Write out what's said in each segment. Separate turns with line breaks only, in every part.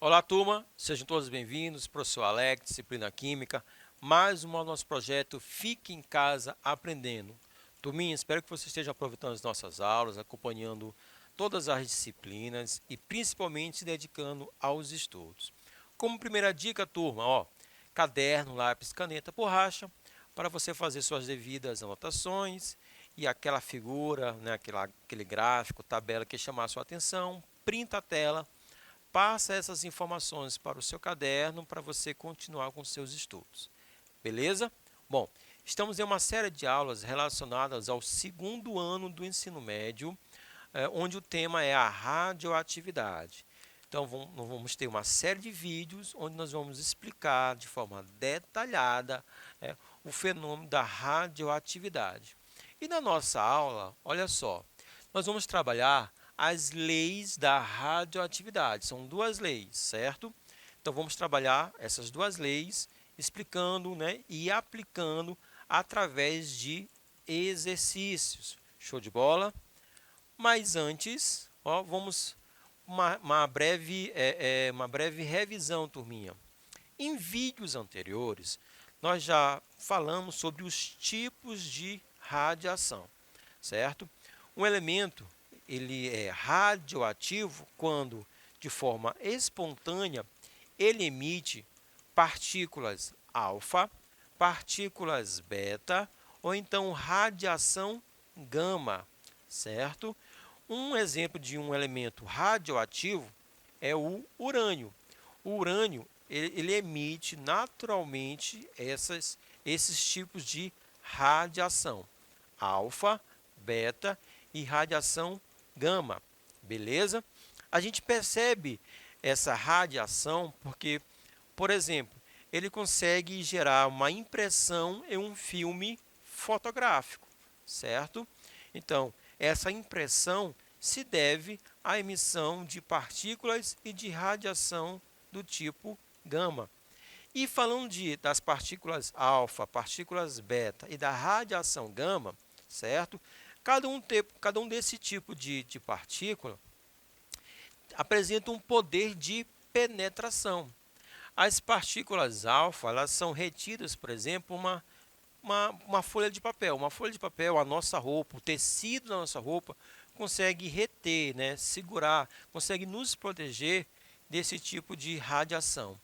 Olá, turma, sejam todos bem-vindos, professor Alex, disciplina Química, mais um do nosso projeto Fique em Casa Aprendendo. Turminha, espero que você esteja aproveitando as nossas aulas, acompanhando todas as disciplinas e principalmente se dedicando aos estudos. Como primeira dica, turma, caderno, lápis, caneta, borracha, para você fazer suas devidas anotações e aquela figura, né, aquele gráfico, tabela que chamar a sua atenção, printa a tela. Passa essas informações para o seu caderno para você continuar com seus estudos. Beleza? Bom, estamos em uma série de aulas relacionadas ao segundo ano do ensino médio, onde o tema é a radioatividade. Então, nós vamos ter uma série de vídeos onde nós vamos explicar de forma detalhada o fenômeno da radioatividade. E na nossa aula, olha só, nós vamos trabalhar as leis da radioatividade. São duas leis, certo? Então, vamos trabalhar essas duas leis, explicando, e aplicando através de exercícios. Show de bola? Mas antes, vamos uma breve revisão, turminha. Em vídeos anteriores, nós já falamos sobre os tipos de radiação, certo? Um elemento ele é radioativo quando, de forma espontânea, ele emite partículas alfa, partículas beta ou então radiação gama, certo? Um exemplo de um elemento radioativo é o urânio. O urânio ele emite naturalmente esses tipos de radiação, alfa, beta e radiação gama, beleza? A gente percebe essa radiação porque, por exemplo, ele consegue gerar uma impressão em um filme fotográfico, certo? Então, essa impressão se deve à emissão de partículas e de radiação do tipo gama. E falando das partículas alfa, partículas beta e da radiação gama, certo? Cada um desse tipo de partícula apresenta um poder de penetração. As partículas alfa, elas são retidas, por exemplo, uma folha de papel. Uma folha de papel, a nossa roupa, o tecido da nossa roupa, consegue reter, segurar, consegue nos proteger desse tipo de radiação.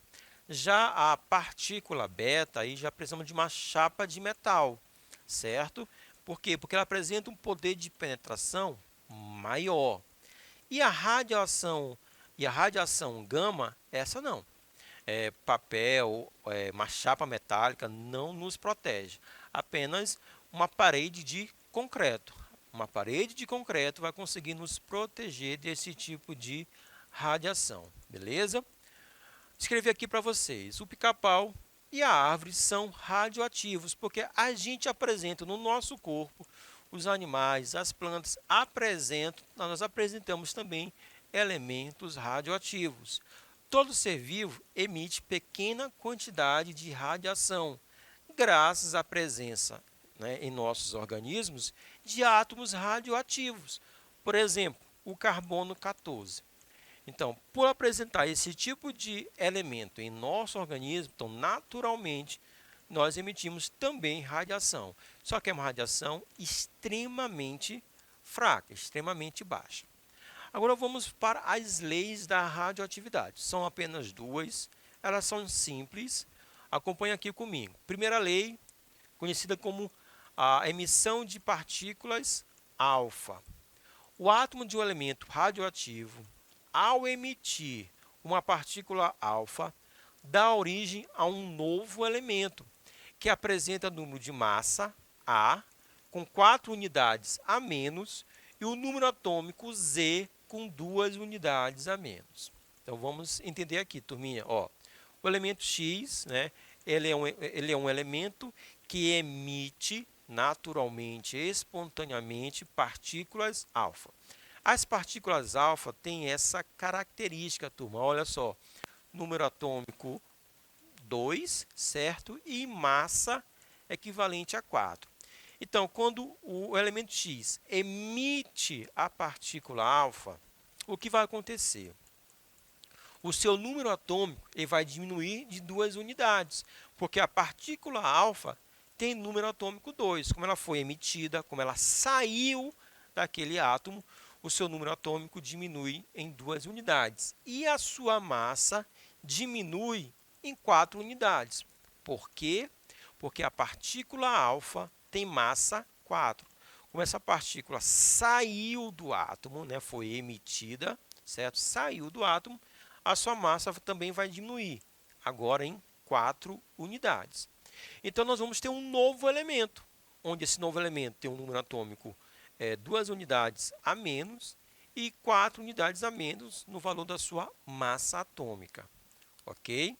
Já a partícula beta, aí já precisamos de uma chapa de metal, certo? Por quê? Porque ela apresenta um poder de penetração maior. E a radiação gama, essa não. Papel, uma chapa metálica não nos protege. Apenas uma parede de concreto. Uma parede de concreto vai conseguir nos proteger desse tipo de radiação. Beleza? Escrevi aqui para vocês. O pica-pau e a árvore são radioativos, porque a gente apresenta no nosso corpo, os animais, as plantas nós apresentamos também elementos radioativos. Todo ser vivo emite pequena quantidade de radiação, graças à presença em nossos organismos de átomos radioativos. Por exemplo, o carbono 14. Então, por apresentar esse tipo de elemento em nosso organismo, então, naturalmente, nós emitimos também radiação. Só que é uma radiação extremamente fraca, extremamente baixa. Agora vamos para as leis da radioatividade. São apenas duas, elas são simples. Acompanhe aqui comigo. Primeira lei, conhecida como a emissão de partículas alfa. O átomo de um elemento radioativo, ao emitir uma partícula alfa, dá origem a um novo elemento, que apresenta número de massa, A, com 4 unidades a menos, e o número atômico Z, com 2 unidades a menos. Então, vamos entender aqui, turminha. O elemento X, ele é um elemento que emite naturalmente, espontaneamente, partículas alfa. As partículas alfa têm essa característica, turma, olha só, número atômico 2, certo? E massa equivalente a 4. Então, quando o elemento X emite a partícula alfa, o que vai acontecer? O seu número atômico ele vai diminuir de 2 unidades, porque a partícula alfa tem número atômico 2. Como ela foi emitida, como ela saiu daquele átomo, o seu número atômico diminui em 2 unidades. E a sua massa diminui em 4 unidades. Por quê? Porque a partícula alfa tem massa 4. Como essa partícula saiu do átomo, né, foi emitida, certo? Saiu do átomo, a sua massa também vai diminuir, agora em 4 unidades. Então, nós vamos ter um novo elemento, onde esse novo elemento tem um número atômico 2 unidades a menos e 4 unidades a menos no valor da sua massa atômica. Ok?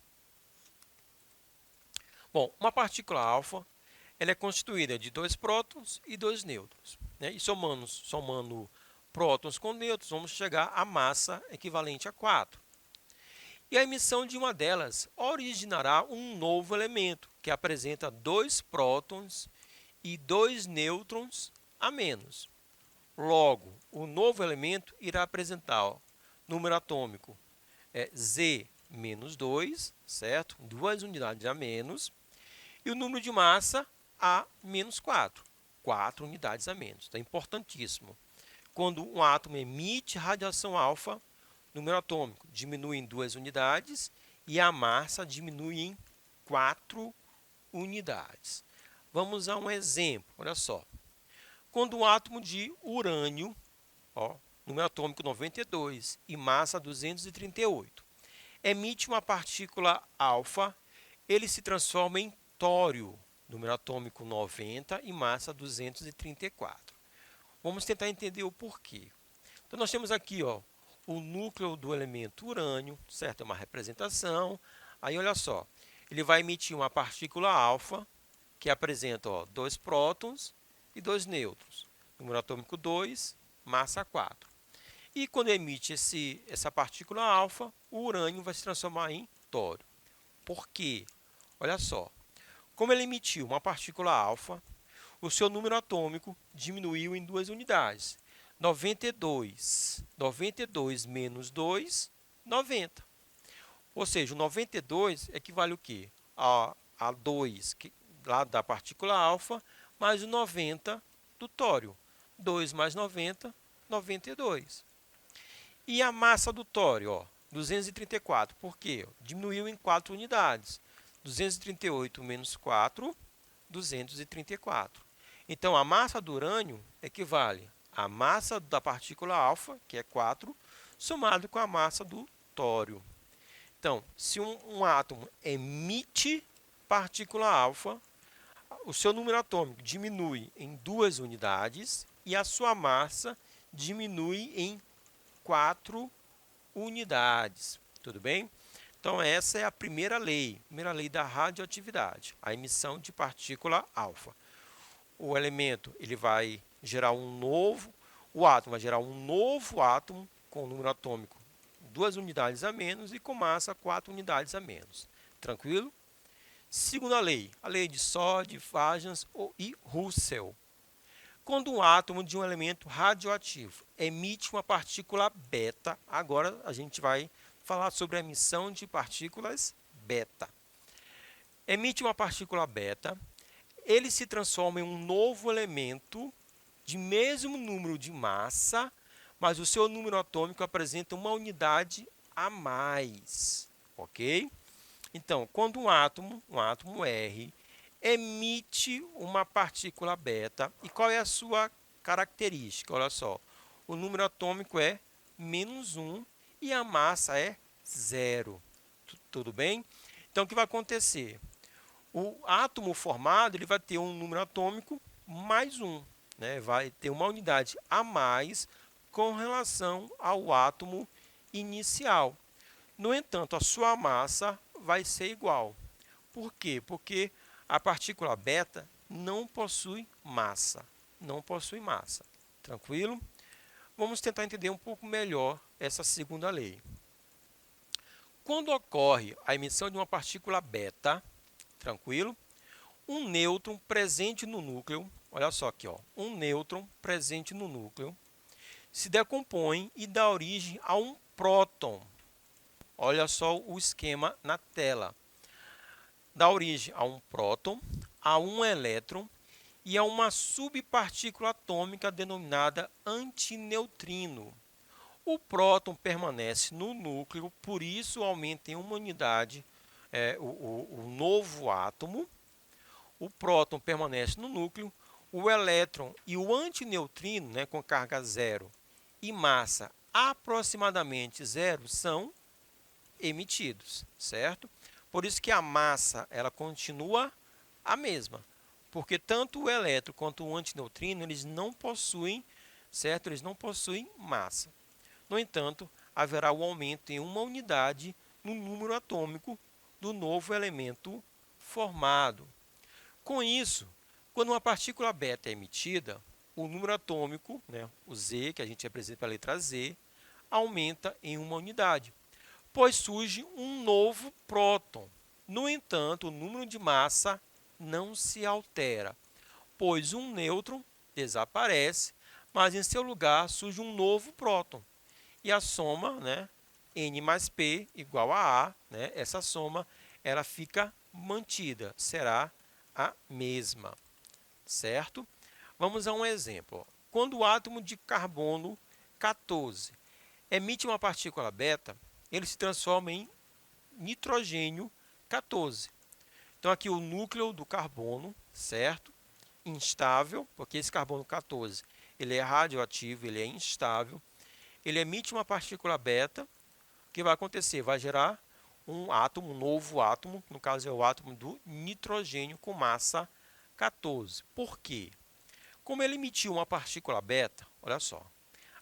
Bom, uma partícula alfa ela é constituída de 2 prótons e 2 nêutrons. Né? E somando prótons com nêutrons, vamos chegar à massa equivalente a 4. E a emissão de uma delas originará um novo elemento, que apresenta 2 prótons e 2 nêutrons a menos. Logo, o novo elemento irá apresentar número atômico Z menos 2, certo? 2 unidades a menos. E o número de massa A menos 4, 4 unidades a menos. Então, é importantíssimo. Quando um átomo emite radiação alfa, o número atômico diminui em 2 unidades e a massa diminui em 4 unidades. Vamos a um exemplo, olha só. Quando um átomo de urânio, número atômico 92 e massa 238, emite uma partícula alfa, ele se transforma em tório, número atômico 90 e massa 234. Vamos tentar entender o porquê. Então, nós temos aqui o núcleo do elemento urânio, certo? É uma representação. Aí, olha só, ele vai emitir uma partícula alfa, que apresenta 2 prótons e 2 nêutrons. Número atômico 2, massa 4. E quando emite essa partícula alfa, o urânio vai se transformar em tório. Por quê? Olha só. Como ele emitiu uma partícula alfa, o seu número atômico diminuiu em 2 unidades. 92 menos 2, 90. Ou seja, o 92 equivale o quê? A 2 lá da partícula alfa, mais o 90 do tório. 2 mais 90, 92. E a massa do tório, 234. Por quê? Diminuiu em 4 unidades. 238 menos 4, 234. Então, a massa do urânio equivale à massa da partícula alfa, que é 4, somado com a massa do tório. Então, se um átomo emite partícula alfa, o seu número atômico diminui em 2 unidades e a sua massa diminui em 4 unidades. Tudo bem? Então, essa é a primeira lei da radioatividade, a emissão de partícula alfa. O elemento ele vai gerar o átomo vai gerar um novo átomo com número atômico 2 unidades a menos e com massa 4 unidades a menos. Tranquilo? Segunda lei, a lei de Soddy, Huygens e Russell. Quando um átomo de um elemento radioativo emite uma partícula beta, agora a gente vai falar sobre a emissão de partículas beta. Emite uma partícula beta, ele se transforma em um novo elemento de mesmo número de massa, mas o seu número atômico apresenta uma unidade a mais, ok? Então, quando um átomo R, emite uma partícula beta, e qual é a sua característica? Olha só, o número atômico é menos 1 e a massa é 0. Tudo bem? Então, o que vai acontecer? O átomo formado ele vai ter um número atômico mais 1, né? Vai ter uma unidade a mais com relação ao átomo inicial. No entanto, a sua massa vai ser igual. Por quê? Porque a partícula beta não possui massa. Não possui massa. Tranquilo? Vamos tentar entender um pouco melhor essa segunda lei. quando ocorre a emissão de uma partícula beta, tranquilo? Um nêutron presente no núcleo, olha só aqui, ó, um nêutron presente no núcleo se decompõe e dá origem a um próton. Olha só o esquema na tela. Dá origem a um próton, a um elétron e a uma subpartícula atômica denominada antineutrino. O próton permanece no núcleo, por isso aumenta em uma unidade o novo átomo. O próton permanece no núcleo, o elétron e o antineutrino, né, com carga zero e massa aproximadamente zero, são emitidos, certo? Por isso que a massa ela continua a mesma, porque tanto o elétron quanto o antineutrino eles não possuem, certo? Eles não possuem massa. No entanto, haverá um aumento em uma unidade no número atômico do novo elemento formado. Com isso, quando uma partícula beta é emitida, o número atômico, né, o Z, que a gente representa pela letra Z, aumenta em uma unidade, pois surge um novo próton. No entanto, o número de massa não se altera, pois um nêutron desaparece, mas em seu lugar surge um novo próton. E a soma, né, N mais P igual a A, né, essa soma ela fica mantida, será a mesma, certo? Vamos a um exemplo. Quando o átomo de carbono 14 emite uma partícula beta, ele se transforma em nitrogênio 14. Então, aqui o núcleo do carbono, certo? Instável, porque esse carbono 14 ele é radioativo, ele é instável. Ele emite uma partícula beta. O que vai acontecer? Vai gerar um átomo, um novo átomo, no caso é o átomo do nitrogênio com massa 14. Por quê? Como ele emitiu uma partícula beta, olha só,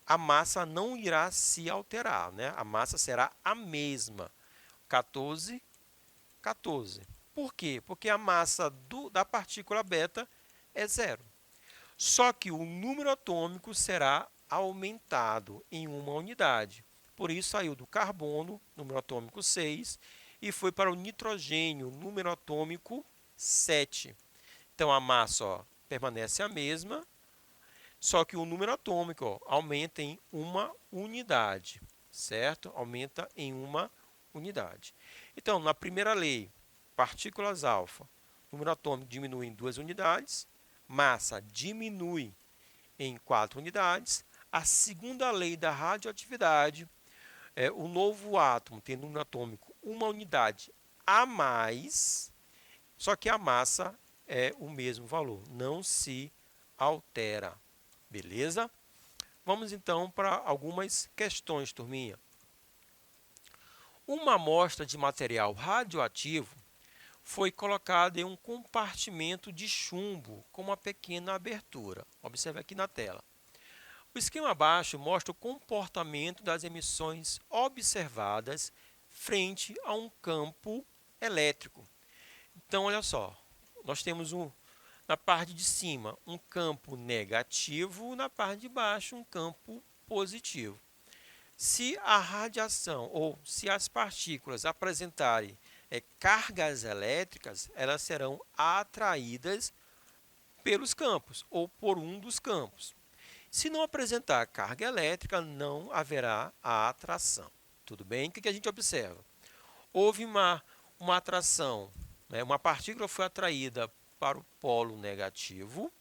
a massa não irá se alterar, né? A massa será a mesma, 14, 14. Por quê? Porque a massa da partícula beta é zero. Só que o número atômico será aumentado em uma unidade. Por isso saiu do carbono, número atômico 6, e foi para o nitrogênio, número atômico 7. Então a massa, ó, permanece a mesma, só que o número atômico, ó, aumenta em uma unidade, certo? Aumenta em uma unidade. Então, na primeira lei, partículas alfa, número atômico diminui em 2 unidades, massa diminui em 4 unidades. A segunda lei da radioatividade, o novo átomo tem número atômico 1 unidade a mais, só que a massa é o mesmo valor, não se altera. Beleza? Vamos então para algumas questões, turminha. Uma amostra de material radioativo foi colocada em um compartimento de chumbo com uma pequena abertura. Observe aqui na tela. O esquema abaixo mostra o comportamento das emissões observadas frente a um campo elétrico. Então, olha só, nós temos na parte de cima um campo negativo, na parte de baixo um campo positivo. Se a radiação ou se as partículas apresentarem cargas elétricas, elas serão atraídas pelos campos ou por um dos campos. Se não apresentar carga elétrica, não haverá a atração. Tudo bem? O que a gente observa? Houve uma atração, né? Uma partícula foi atraída para o polo negativo,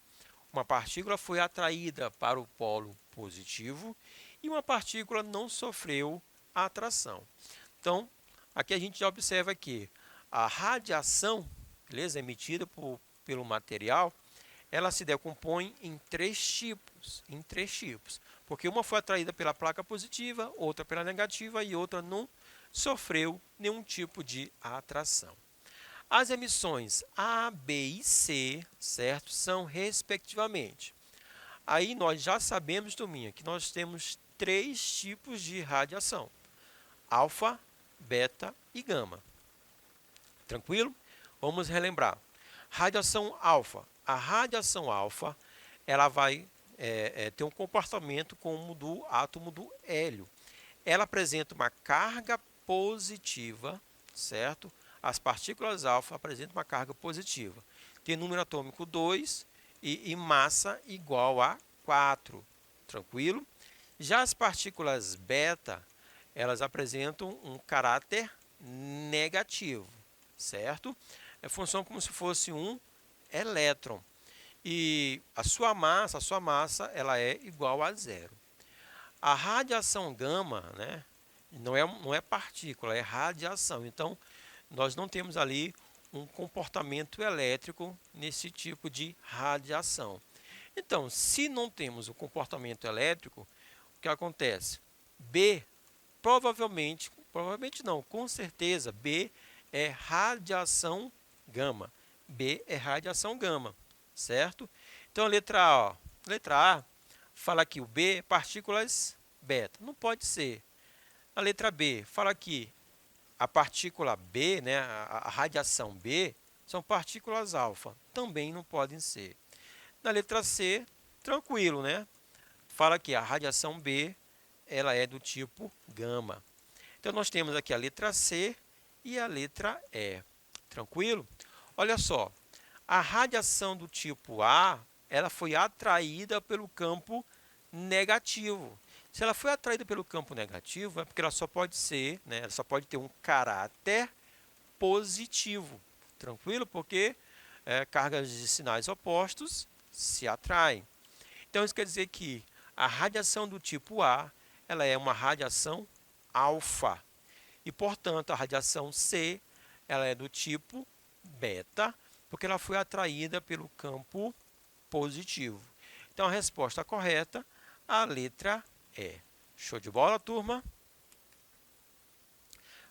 uma partícula foi atraída para o polo positivo e uma partícula não sofreu a atração. Então, aqui a gente já observa que a radiação, beleza, emitida pelo material, ela se decompõe em três tipos, porque uma foi atraída pela placa positiva, outra pela negativa e outra não sofreu nenhum tipo de atração. As emissões A, B e C, certo, são respectivamente. Aí nós já sabemos, turminha, que nós temos 3 tipos de radiação: alfa, beta e gama. Tranquilo? Vamos relembrar. Radiação alfa. A radiação alfa ela vai ter um comportamento como o do átomo do hélio. Ela apresenta uma carga positiva, certo? As partículas alfa apresentam uma carga positiva. Tem número atômico 2 e massa igual a 4, tranquilo? Já as partículas beta, elas apresentam um caráter negativo, certo? Funciona como se fosse um elétron. E a sua massa ela é igual a zero. A radiação gama, né, não é partícula, é radiação. Então, nós não temos ali um comportamento elétrico nesse tipo de radiação. Então, se não temos o comportamento elétrico, o que acontece? B, provavelmente não, com certeza, B é radiação gama. B é radiação gama, certo? Então, a letra A, ó, letra A fala aqui o B, partículas beta. Não pode ser. A letra B fala aqui a partícula B, né, a radiação B, são partículas alfa. Também não podem ser. Na letra C, tranquilo, né? Fala que a radiação B ela é do tipo gama. Então, nós temos aqui a letra C e a letra E. Tranquilo? Olha só, a radiação do tipo A, ela foi atraída pelo campo negativo. Se ela foi atraída pelo campo negativo, é porque ela só pode ser, né, ela só pode ter um caráter positivo. Tranquilo? Porque cargas de sinais opostos se atraem. Então, isso quer dizer que a radiação do tipo A, ela é uma radiação alfa. E, portanto, a radiação C, ela é do tipo beta, porque ela foi atraída pelo campo positivo. Então, a resposta correta, a letra E. Show de bola, turma?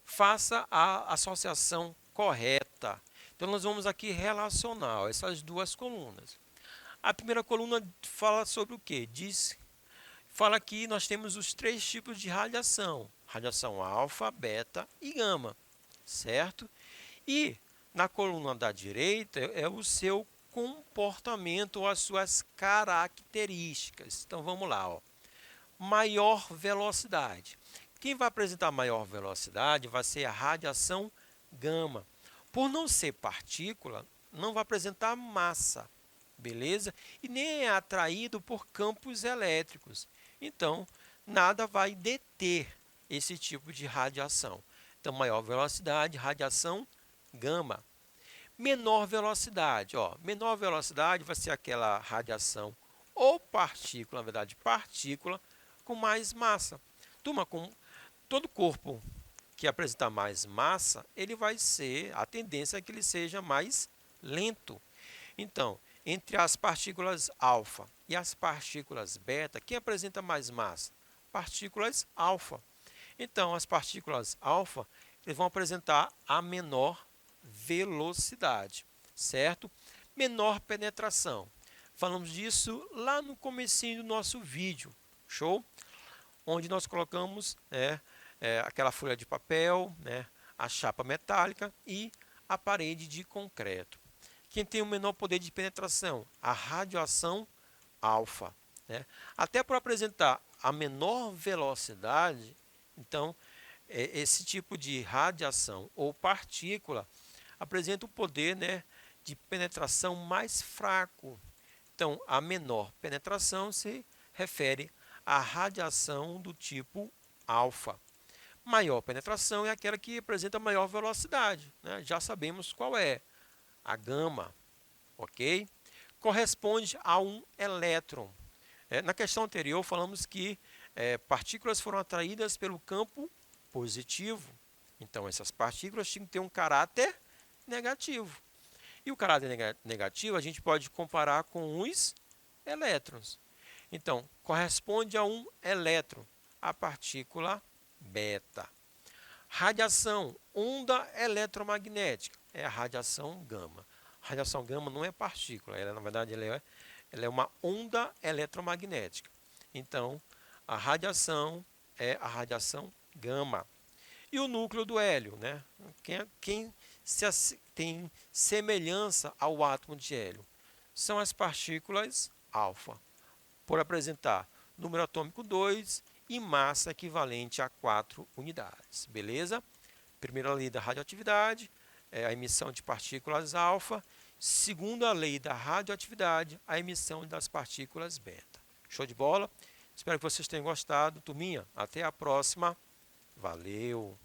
Faça a associação correta. Então, nós vamos aqui relacionar essas duas colunas. A primeira coluna fala sobre o quê? Fala que nós temos os três tipos de radiação. Radiação alfa, beta e gama, certo? E na coluna da direita é o seu comportamento ou as suas características. Então, vamos lá, ó. Maior velocidade. Quem vai apresentar maior velocidade vai ser a radiação gama. Por não ser partícula, não vai apresentar massa, beleza? E nem é atraído por campos elétricos. Então, nada vai deter esse tipo de radiação. Então, maior velocidade, radiação gama. Menor velocidade, ó, menor velocidade vai ser aquela radiação ou partícula, na verdade, partícula com mais massa. Turma, com todo corpo que apresentar mais massa, ele vai ser, a tendência é que ele seja mais lento. Então, entre as partículas alfa e as partículas beta, quem apresenta mais massa? Partículas alfa. Então, as partículas alfa eles vão apresentar a menor velocidade, certo? Menor penetração. Falamos disso lá no comecinho do nosso vídeo, show? Onde nós colocamos aquela folha de papel, né, a chapa metálica e a parede de concreto. Quem tem o menor poder de penetração? A radiação alfa. Né? Até para apresentar a menor velocidade, então, esse tipo de radiação ou partícula apresenta o poder, né, de penetração mais fraco. Então, a menor penetração se refere à radiação do tipo alfa. Maior penetração é aquela que apresenta maior velocidade. Né? Já sabemos qual é. A gama, ok? Corresponde a um elétron. Na questão anterior, falamos que partículas foram atraídas pelo campo positivo. Então, essas partículas tinham que ter um caráter negativo. E o caráter negativo a gente pode comparar com os elétrons. Então, corresponde a um elétron, a partícula beta. Radiação, onda eletromagnética, é a radiação gama. A radiação gama não é partícula, ela, na verdade ela é uma onda eletromagnética. Então, a radiação é a radiação gama. E o núcleo do hélio, né? Quem tem semelhança ao átomo de hélio? São as partículas alfa, por apresentar número atômico 2 e massa equivalente a 4 unidades, beleza? Primeira lei da radioatividade, a emissão de partículas alfa. Segunda lei da radioatividade, a emissão das partículas beta. Show de bola? Espero que vocês tenham gostado. Turminha, até a próxima. Valeu!